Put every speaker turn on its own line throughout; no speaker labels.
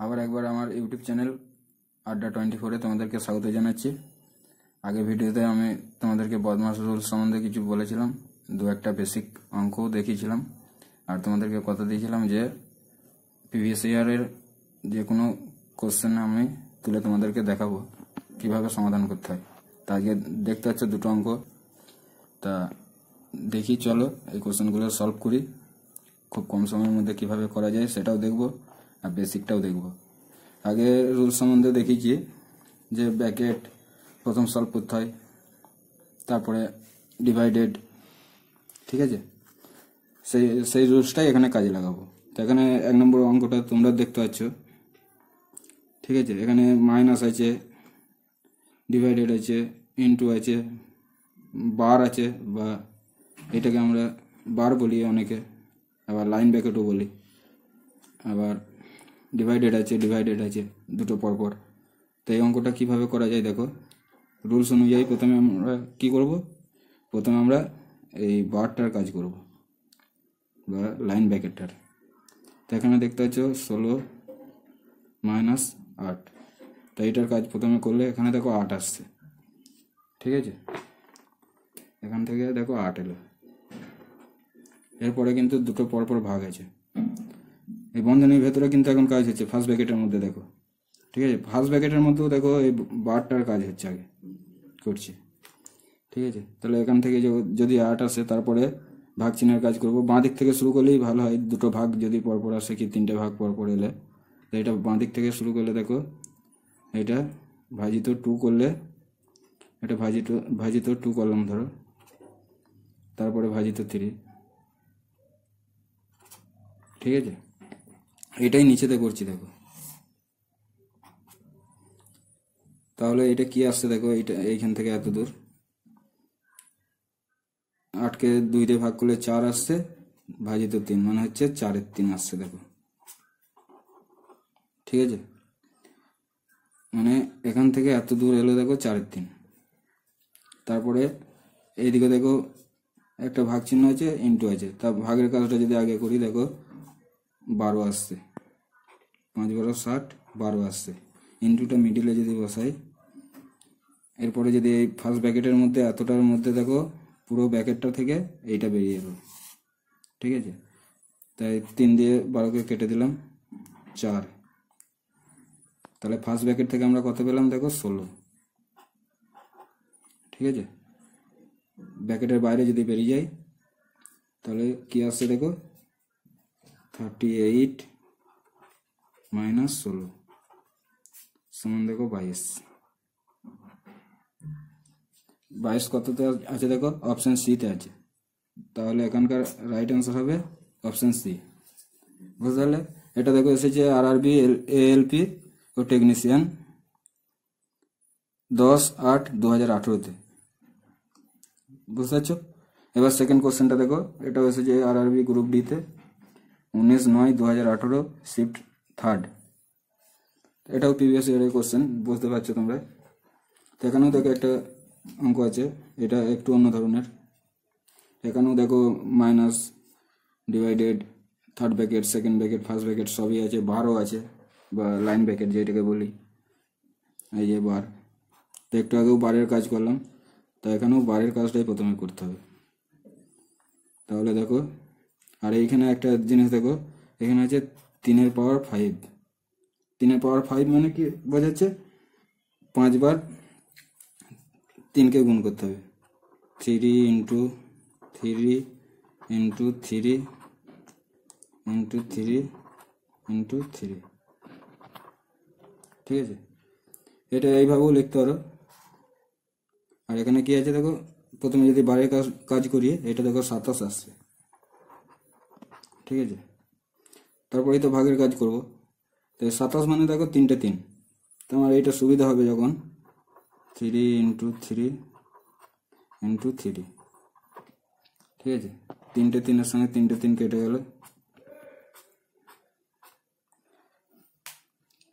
আবার একবার আমার ইউটিউব চ্যানেল আড্ডা 24-এ তোমাদেরকে স্বাগত জানাচ্ছি। আগের ভিডিওতে আমি তোমাদেরকে বদমাস রুলস সম্বন্ধে কিছু বলেছিলাম, দু একটা বেসিক অঙ্কও দেখিয়েছিলাম, আর তোমাদেরকে কথা দিয়েছিলাম যে প্রিভিয়াস ইয়ারের যে কোনো কোশ্চেন আমি তুলে তোমাদেরকে দেখাবো কিভাবে সমাধান করতে হয়। তা আজকে দেখতে পাচ্ছ দুটো অঙ্ক, তা দেখি চলো এই কোশ্চেনগুলো সলভ করি। খুব কম সময়ের মধ্যে কিভাবে করা যায় সেটাও দেখব, আর বেসিকটাও দেখব। আগে রুল সম্বন্ধে দেখিয়েছি যে ব্র্যাকেট প্রথম সলভ করতে হয়, তারপরে ডিভাইডেড, ঠিক আছে। সেই রুলসটাই এখানে কাজে লাগাবো। তো এখানে 1 নম্বর অঙ্কটা তোমরা দেখতে পাচ্ছ, ঠিক আছে। এখানে মাইনাস আছে, ডিভাইডেড আছে, ইনটু আছে, বার আছে, বা এটাকে আমরা বার বলি অনেকে, আবার লাইন ব্র্যাকেটও বলি, আবার ডিভাইডেড আছে দুটো পরপর। তো এই অঙ্কটা কীভাবে করা যায় দেখো। রুলস অনুযায়ী প্রথমে আমরা কি করব, প্রথমে আমরা এই বারটার কাজ করব বা লাইন ব্র্যাকেটটার। তো এখানে দেখতে পাচ্ছ 16 মাইনাস 8, তো এইটার কাজ প্রথমে করলে এখানে দেখো 8 আসছে, ঠিক আছে। এখান থেকে দেখো 8 এলো। এরপরে কিন্তু দুটো পরপর ভাগ আছে, এই বন্ধনীর ভেতরে কিন্তু এখন কাজ হচ্ছে ফার্স্ট ব্র্যাকেটের মধ্যে দেখো, ঠিক আছে। ফার্স্ট ব্র্যাকেটের মধ্যেও দেখো এই বারটার কাজ হচ্ছে, আগে করছি, ঠিক আছে। তাহলে এখান থেকে যদি 8 আসে তারপরে ভাগ চিহ্নের কাজ করব। বাঁ দিক থেকে শুরু করলেই ভালো হয়, দুটো ভাগ যদি পরপর আসে কি 3টে ভাগ পরপর এলে, তো এটা বাঁ দিক থেকে শুরু করলে দেখো এটা ভাজিত 2 করলে, এটা ভাজিত 2 করলাম ধরো, তারপরে ভাজিত 3, ঠিক আছে। এটাই নিচেতে করছি দেখো। তাহলে এটা কি আসছে দেখো, এইটা এইখান থেকে এত দূর 8কে 2 দিয়ে ভাগ করলে 4 আসছে, ভাজিত 3 মানে হচ্ছে 4-এর 3 আসছে দেখো, ঠিক আছে। মানে এখান থেকে এত দূর এলো দেখো 4-এর 3। তারপরে এইদিকে দেখো একটা ভাগ চিহ্ন আছে, ইনটু আছে, তা ভাগের কাজটা যদি আগে করি দেখো 12 আসছে, 5 12 60, 12 আসছে। ইনটুটা মিডিলে যদি বসাই, এরপরে যদি এই ফার্স্ট ব্র্যাকেটের মধ্যে এতটার মধ্যে দেখো পুরো ব্র্যাকেটটা থেকে এইটা বেরিয়ে এলো, ঠিক আছে। তাই 3 দিয়ে 12কে কেটে দিলাম, 4। তাহলে ফার্স্ট ব্র্যাকেট থেকে আমরা কত পেলাম দেখো 16, ঠিক আছে। ব্র্যাকেটের বাইরে যদি বেরিয়ে যায় তাহলে কি আসছে দেখো 38 মাইনাস 16 সমান দেখো 22 কততে আছে দেখো, অপশন সিতে আছে। তাহলে এখানকার রাইট অ্যান্সার হবে অপশন সি। বুঝতে পারলে? এটা দেখো এসেছে আরআরবি এএলপি ও টেকনিশিয়ান 10/8/2018-তে, বুঝতে পারছো। এবার সেকেন্ড কোশ্চেনটা দেখো, এটাও এসেছে আরআরবি গ্রুপ ডিতে 19/9/2018 শিফট 3rd। এটাও প্রিভিয়াস ইয়ারের কোশ্চেন, বুঝতে পারছো তোমরা। তো এখানেও দেখো একটা অঙ্ক আছে, এটা একটু অন্য ধরনের। এখানেও দেখো minus, divided, third bracket, second bracket, first bracket সবই আছে, বারও আছে বা লাইন ব্র্যাকেট যেটাকে বলি, এই যে বার। তো একটু আগেও বারের কাজ করলাম, তো এখানেও বারের কাজটাই প্রথমে করতে হবে। তাহলে দেখো, আর এইখানে একটা জিনিস দেখো, এখানে আছে 3-এর পাওয়ার 5। 3-এর পাওয়ার 5 মানে কি বোঝাচ্ছে, 5 বার 3কে গুণ করতে হবে, 3 ইন্টু 3 ইন্টু 3 ইন্টু 3 ইন্টু 3, ঠিক আছে। এটা এইভাবেও লিখতে পারো। আর এখানে কি আছে দেখো, প্রথমে যদি বারের কাজ করি, এটা দেখো 27 আসছে, ঠিক আছে। তারপরেই তো ভাগের কাজ করব, তো 27 মানে দেখো 3টে 3, তোমার এইটা সুবিধা হবে যখন 3 ইন্টু 3 ইন্টু 3, ঠিক আছে। 3টে 3-এর সঙ্গে 3টে 3 কেটে গেল,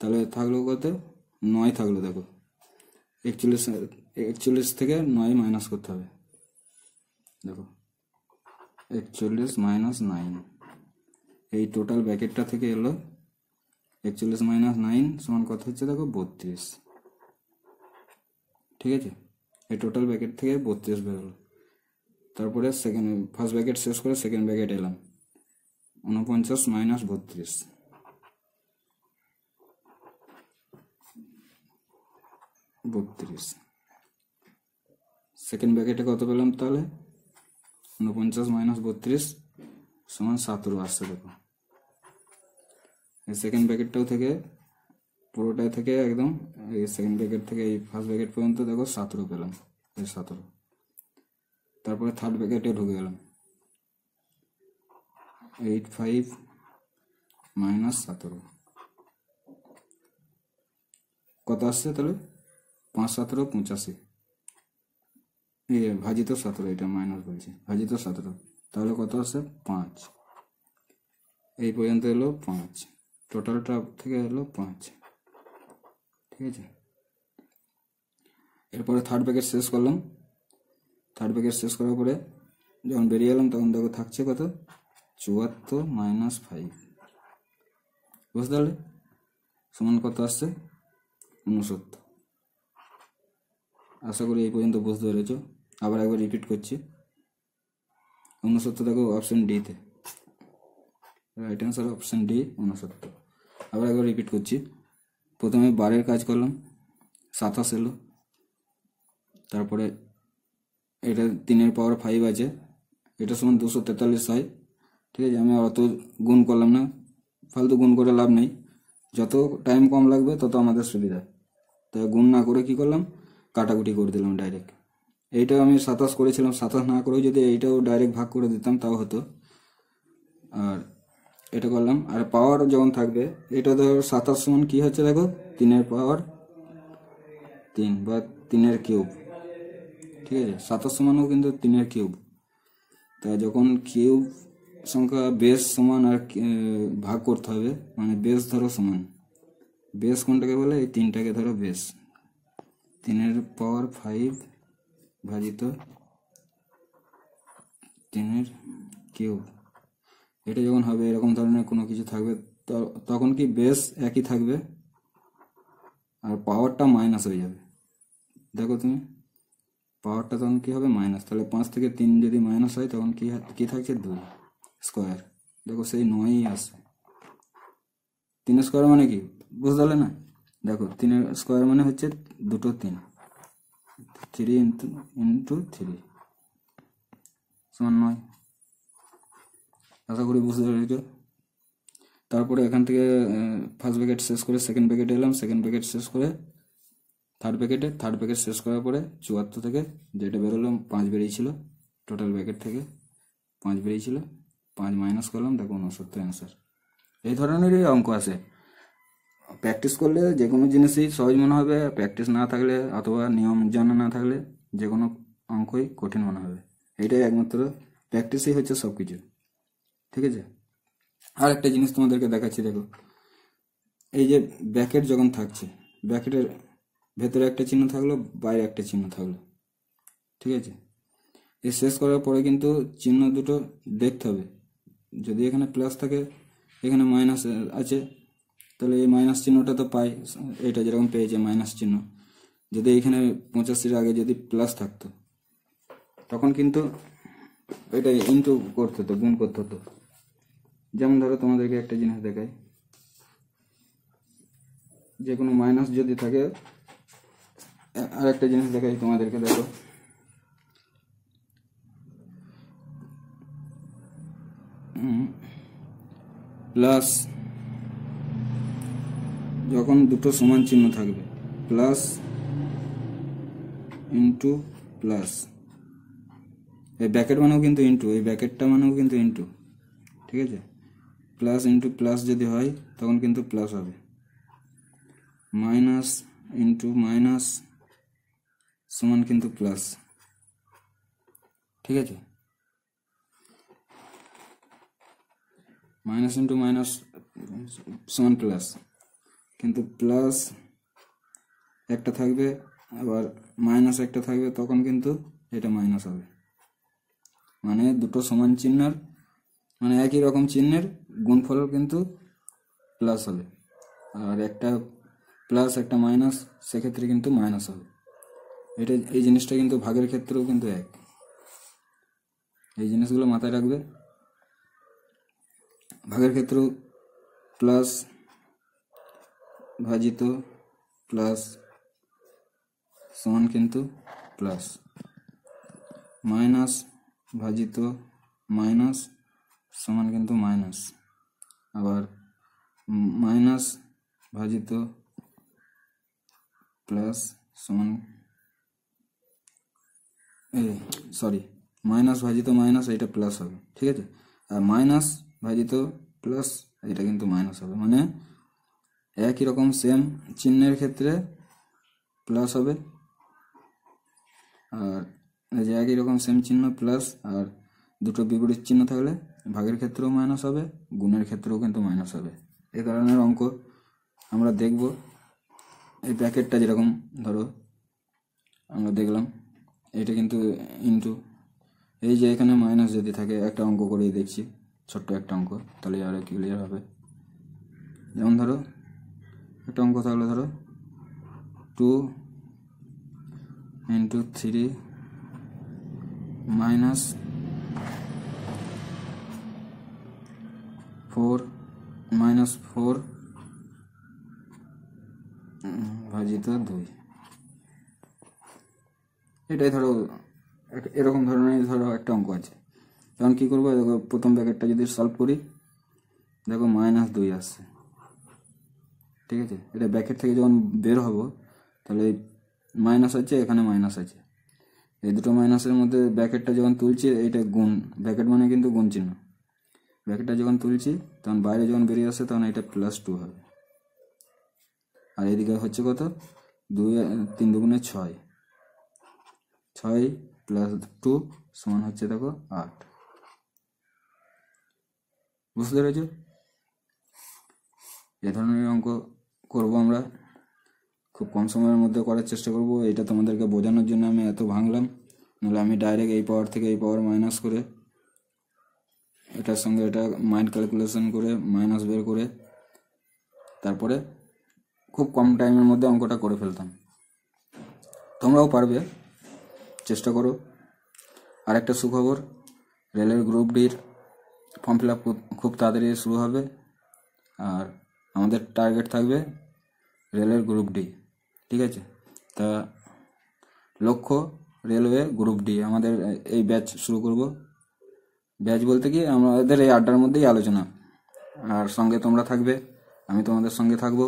তাহলে থাকলো কত, 9 থাকলো দেখো। 41 থেকে 9 মাইনাস করতে হবে দেখো, 41 মাইনাস 9, এই টোটাল ব্র্যাকেটটা থেকে এলো 41 মাইনাস 9 সমান কত হচ্ছে দেখো 32। ঠিক আছে, এই টোটাল ব্র্যাকেট থেকে 32 বেরোলো। তারপরে ফার্স্ট ব্র্যাকেট শেষ করে সেকেন্ড ব্র্যাকেট এলাম, 49 মাইনাস 32, 32। সেকেন্ড ব্র্যাকেটে কত পেলাম তাহলে? 49 মাইনাস 32 সমান 17 আসছে। দেখো এই সেকেন্ড ব্র্যাকেটটাও থেকে পুরোটাই থেকে একদম এই সেকেন্ড ব্র্যাকেট থেকে এই ফার্স্ট ব্র্যাকেট পর্যন্ত দেখো 17 পেলাম, এই 17। তারপরে থার্ড ব্র্যাকেটে ঢুকে গেলাম, 85 মাইনাস 17 কত আসছে তাহলে? 5 17 85, ভাজিত 17, এটা মাইনাস বলছি, ভাজিত 17, তাহলে কত আসছে? 5। এই পর্যন্ত এলো 5, টোটালটা থেকে এলো 5। ঠিক আছে, এরপরে থার্ড ব্র্যাকেট শেষ করলাম। থার্ড ব্র্যাকেট শেষ করার পরে যখন বেরিয়ে এলাম তখন দেখো থাকছে কত? 74 মাইনাস 5, বুঝতে পারলে? সমান কত আসছে? 69। আশা করি এই পর্যন্ত বুঝতে পেরেছ। আবার একবার রিপিট করছি, 69 দেখো অপশন ডিতে, রাইট অ্যান্সার অপশন ডি 69। আবার একবার রিপিট করছি, প্রথমে বারের কাজ করলাম, 27 এলো। তারপরে এটা 3 পাওয়ার 5 আছে, এটা সমান 243 হয়। ঠিক আছে, আমি অত গুণ করলাম না, ফালতু গুণ করে লাভ নেই, যত টাইম কম লাগবে তত আমাদের সুবিধা। তাই গুণ না করে কি করলাম? কাটাকুটি করে দিলাম ডাইরেক্ট। এইটাও আমি 27 করেছিলাম, 27 না করেও যদি এইটাও ডাইরেক্ট ভাগ করে দিতাম তাও হতো। আর এটা করলাম, আর পাওয়ার যখন থাকবে, এটা ধরো 27 সমান কি হচ্ছে দেখো? 3 পাওয়ার 3 বা 3 কিউব। ঠিক আছে, 27 সমানও কিন্তু 3 কিউব। তা যখন কিউব সংখ্যা বেস সমান আর ভাগ করতে হবে, মানে বেস ধরো সমান, বেস কোনটাকে বলে? এই 3টাকে ধরো বেস, 3 পাওয়ার 5 ভাজিত 3 কিউব। এটা যখন হবে এরকম ধরনের কোনো কিছু থাকবে, তখন কি বেস একই থাকবে আর পাওয়ারটা মাইনাস হয়ে যাবে। দেখো তুমি, পাওয়ারটা তখন কি হবে? মাইনাস। তাহলে 5 থেকে 3 যদি মাইনাস হয় তখন কি থাকছে? 2 স্কোয়ার। দেখো সেই 9ই আসছে। 3 স্কোয়ার মানে কি বুঝতে পারলে না? দেখো 3 স্কোয়ার মানে হচ্ছে 2 3, 3 ইন্টু 3 সমান 9। আশা করি বুঝতে পেরেছ। তারপরে এখান থেকে ফার্স্ট ব্র্যাকেট শেষ করে সেকেন্ড ব্র্যাকেটে এলাম, সেকেন্ড ব্র্যাকেট শেষ করে থার্ড ব্র্যাকেট শেষ করার পরে 74 থেকে যেটা বেরোলো 5 বেরিয়েছিল, টোটাল ব্র্যাকেট থেকে 5 বেরিয়েছিল, 5 মাইনাস করলাম, দেখো 69 অ্যান্সার। এই ধরনেরই অঙ্ক আসে। প্র্যাকটিস করলে যে কোনো জিনিসই সহজ মনে হবে, প্র্যাকটিস না থাকলে অথবা নিয়ম জানা না থাকলে যে কোনো অঙ্কই কঠিন মনে হবে। এইটাই একমাত্র, প্র্যাকটিসই হচ্ছে সব কিছু। ঠিক আছে, আর একটা জিনিস তোমাদেরকে দেখাচ্ছি। দেখো এই যে ব্র্যাকেট যখন থাকছে, ব্র্যাকেটের ভেতরে একটা চিহ্ন থাকলো, বাইরে একটা চিহ্ন থাকলো। ঠিক আছে, এই শেষ করার পরে কিন্তু চিহ্ন দুটো দেখতে হবে। যদি এখানে প্লাস থাকে, এখানে মাইনাস আছে, তাহলে এই মাইনাস চিহ্নটা তো পাই, এটা যেরকম পেয়েছে মাইনাস চিহ্ন। যদি এখানে 85-এর আগে যদি প্লাস থাকতো তখন কিন্তু এটা ইনটু করতে হতো, গুণ করতে হতো। যেমন ধরো তোমাদেরকে একটা জিনিস দেখাই, যে কোনো মাইনাস যদি থাকে, আর একটা জিনিস দেখাই তোমাদেরকে। দেখো প্লাস যখন দুটো সমান চিহ্ন থাকবে, প্লাস ইন্টু প্লাস, এই ব্র্যাকেট মানেও কিন্তু ইন্টু, এই ব্র্যাকেটটা মানেও কিন্তু ইন্টু। ঠিক আছে, প্লাস ইন্টু প্লাস যদি হয় তখন কিন্তু প্লাস হবে, মাইনাস ইন্টু মাইনাস সমান কিন্তু প্লাস। ঠিক আছে, মাইনাস ইন্টু মাইনাস সমান প্লাস, কিন্তু প্লাস একটা থাকবে আবার মাইনাস একটা থাকবে, তখন কিন্তু এটা মাইনাস হবে। মানে দুটো সমান চিহ্নের, মানে একই রকম চিহ্নের গুণফল কিন্তু প্লাস হবে। আর একটা প্লাস একটা মাইনাস, সেক্ষেত্রে কিন্তু মাইনাস হবে। এই জিনিসটা কিন্তু ভাগের ক্ষেত্রেও কিন্তু এক। এই জিনিসগুলো মাথায় রাখবে। ভাগের ক্ষেত্রেও প্লাস ভাজিত প্লাস সমান কিন্তু প্লাস, মাইনাস ভাজিত মাইনাস সমান কিন্তু মাইনাস, আবার মাইনাস ভাজিত প্লাস সমান মাইনাস ভাজিত মাইনাস, এটা প্লাস হবে, ঠিক আছে। আর মাইনাস ভাজিত প্লাস এটা কিন্তু মাইনাস হবে, মানে একই রকম সেম চিহ্নের ক্ষেত্রে প্লাস হবে, আর এই যে একই রকম সেম চিহ্ন প্লাস আর দুটো বিপরীত চিহ্ন থাকলে ভাগের ক্ষেত্রেও মাইনাস হবে, গুণের ক্ষেত্রেও কিন্তু মাইনাস হবে। এই ধরনের অঙ্ক আমরা দেখব। এই ব্র্যাকেটটা যেরকম ধরো আমরা দেখলাম, এটা কিন্তু ইনটু, এই যে এখানে মাইনাস যদি থাকে, একটা অঙ্ক করেই দেখছি, ছোট্ট একটা অঙ্ক, তাহলে আরও ক্লিয়ার হবে। যেমন ধরো একটা অঙ্ক থাকলে, ধরো 2 × 3 মাইনাস 4 ভাজিত 2। এটাই ধরো এরকম ধরনের ধরো একটা অঙ্ক আছে। তখন কী করবো, দেখো প্রথম ব্র্যাকেটটা যদি সলভ করি, দেখো -2 আসছে, ঠিক আছে। এটা ব্র্যাকেট থেকে যখন বের হবো, তাহলে মাইনাস আছে, এখানে মাইনাস আছে, এই দুটো মাইনাসের মধ্যে ব্র্যাকেটটা যখন তুলছি, এটা গুণ, ব্র্যাকেট মানে কিন্তু গুণ চিহ্ন, ব্র্যাকেটটা যখন তুলছি তখন বাইরে যখন বেরিয়ে আসে তখন এটা +2 হবে। আর এদিকে হচ্ছে কত, 3 দুগুণে 6, 6 + 2 সমান হচ্ছে দেখো 8। বুঝতে পেরেছ? এ ধরনের অঙ্ক করব আমরা, খুব কম সময়ের মধ্যে করার চেষ্টা করব। এটা তোমাদেরকে বোঝানোর জন্য আমি এত ভাঙলাম, নাহলে আমি ডাইরেক্ট এই পাওয়ার থেকে এই পাওয়ার মাইনাস করে, এটার সঙ্গে এটা মাইন্ড ক্যালকুলেশন করে মাইনাস বের করে তারপরে খুব কম টাইমের মধ্যে অঙ্কটা করে ফেলতাম। তোমরাও পারবে, চেষ্টা করো। আর একটা সুখবর, রেলের গ্রুপ ডির ফর্ম ফিল আপ খুব তাড়াতাড়ি শুরু হবে, আর আমাদের টার্গেট থাকবে রেলের গ্রুপ ডি, ঠিক আছে। তা লক্ষ্য রেলওয়ে গ্রুপ ডি, আমাদের এই ব্যাচ শুরু করব। ব্যাচ বলতে কি, আমাদের এই আড্ডার মধ্যেই আলোচনা, আর সঙ্গে তোমরা থাকবে, আমি তোমাদের সঙ্গে থাকবো,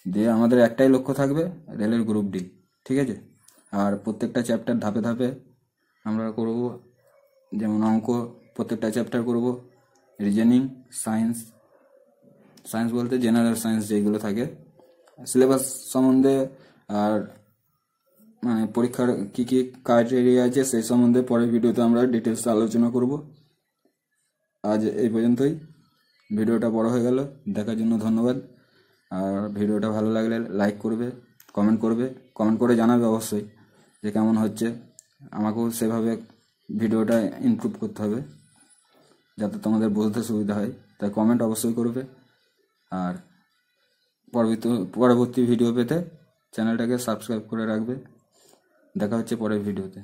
দিয়ে আমাদের একটাই লক্ষ্য থাকবে রেলের গ্রুপ ডি, ঠিক আছে। আর প্রত্যেকটা চ্যাপ্টার ধাপে ধাপে আমরা করব, যেমন অঙ্ক প্রত্যেকটা চ্যাপ্টার করব, রিজনিং, সায়েন্স বলতে জেনারেল সায়েন্স যেগুলো থাকে, সিলেবাস সম্বন্ধে, আর মানে পরীক্ষার কী কী ক্রাইটেরিয়া আছে সেই সম্বন্ধে পরের ভিডিওতে আমরা ডিটেলস আলোচনা করব। আজ এই পর্যন্তই, ভিডিওটা বড় হয়ে গেল, দেখার জন্য ধন্যবাদ। আর ভিডিওটা ভালো লাগলে লাইক করবে, কমেন্ট করে জানাবে অবশ্যই যে কেমন হচ্ছে। আমাকেও সেভাবে ভিডিওটা ইমপ্রুভ করতে হবে যাতে তোমাদের বুঝতে সুবিধা হয়, তাই কমেন্ট অবশ্যই করবে। আর পরবর্তী ভিডিও পেতে চ্যানেলটাকে সাবস্ক্রাইব করে রাখবে। দেখা হচ্ছে পরের ভিডিওতে।